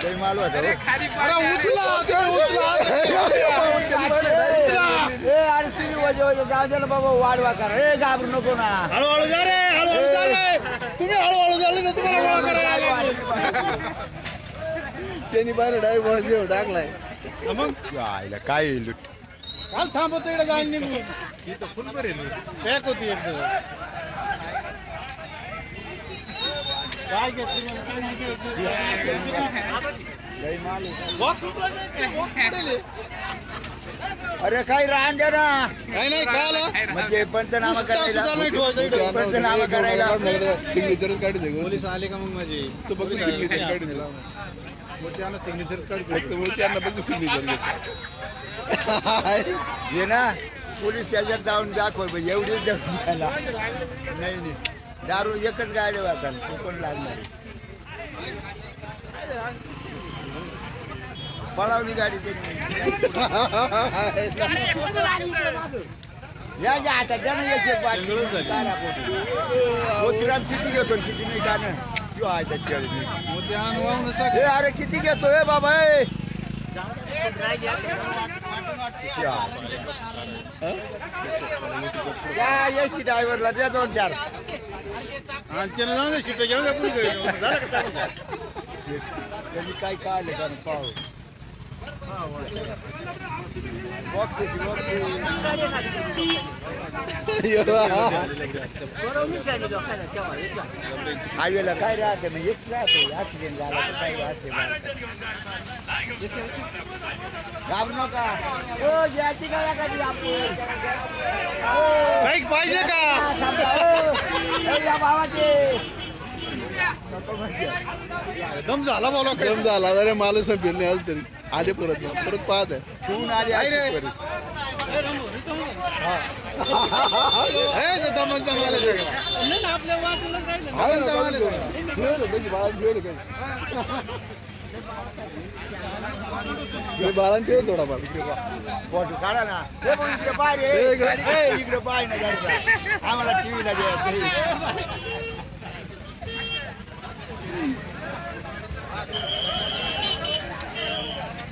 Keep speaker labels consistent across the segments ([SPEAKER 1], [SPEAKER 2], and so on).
[SPEAKER 1] लय माल होता हो.
[SPEAKER 2] अरे उचला
[SPEAKER 1] अरे तुम्ही वजे वजे जाऊ द्या ना बाबा, वाढवा करा. घाबरू नको ना.
[SPEAKER 2] हळूहळू जा रे, हळूहळू जा रे. तुम्ही हळूहळू झाले तर तुम्हाला गोळा करायला.
[SPEAKER 1] त्यांनी पाहिलं डाय बॉस येऊ टाकलाय.
[SPEAKER 2] मग
[SPEAKER 1] आईला काय लुट.
[SPEAKER 2] काल थांबवतो इकडे जाईल निघून. फुल बरेल पॅक होती एकदम. काय घेतली
[SPEAKER 1] लय माल
[SPEAKER 2] बॉक्स उतरायचे.
[SPEAKER 1] अरे काही राहण द्या ना.
[SPEAKER 2] नाही नाही काय
[SPEAKER 1] म्हणजे पंचनामा करायला,
[SPEAKER 2] सुद्धा नाही ठेवायचं इकडे.
[SPEAKER 1] पंचनामा करायला
[SPEAKER 3] सिग्नेचरच काढू दे.
[SPEAKER 2] पोलीस आले का मग माझे
[SPEAKER 3] तू फक्त सिग्नेचर काढू दे.
[SPEAKER 2] मग त्यांना सिग्नेचर काढतो.
[SPEAKER 3] फक्त त्यांना फक्त सिग्नेचर
[SPEAKER 1] ये ना पोलीस याच्यात जाऊन दाखव एवढीच द्यायला. नाही नाही दारू एकच गाडी वाचाल तू पण लागणार. पळावली गाडी या ज्या हातात द्या ना एक एक बाटली. मोतीराम किती घेतो किती नाही गाणं किंवा
[SPEAKER 2] मग ते आणून
[SPEAKER 1] हे अरे किती घेतोय बाबा. या एसटी ड्रायव्हरला द्या 2-4.
[SPEAKER 2] त्याला जाऊन शिट्ट्या घेऊन जा पुढे.
[SPEAKER 1] त्यांनी काय काढलं त्यानं पाहू. बॉक्सची हायवेला काय राहते मग एक राहते. ऍक्सिडेंट झाला तर काय राहते. घाबरू नका. हो ज्याची काय कधी आपण
[SPEAKER 2] बाईक पाहिजे का
[SPEAKER 1] या भावाचे
[SPEAKER 2] दम झाला बोला.
[SPEAKER 3] दम झाला. अरे मला संपेल नाही आज तरी आले परत पाहत आहे.
[SPEAKER 1] ठेवून आले
[SPEAKER 2] रे दमांचा माल आहे
[SPEAKER 3] बाळान ते थोडाफार
[SPEAKER 1] फोटो काढा ना. हे बघ इकडे पाय रे. इकडे पाय ना जायचा आम्हाला टीव्हीला द्यायचं.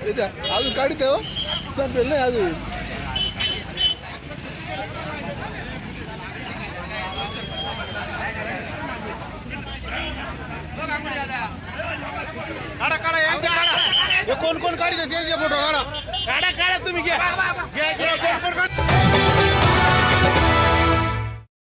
[SPEAKER 3] अजून काढते हो संपेल नाही अजून.
[SPEAKER 2] कोण कोण काढते त्यांचे फोटो काढा. काढा तुम्ही घ्या. कोण कोण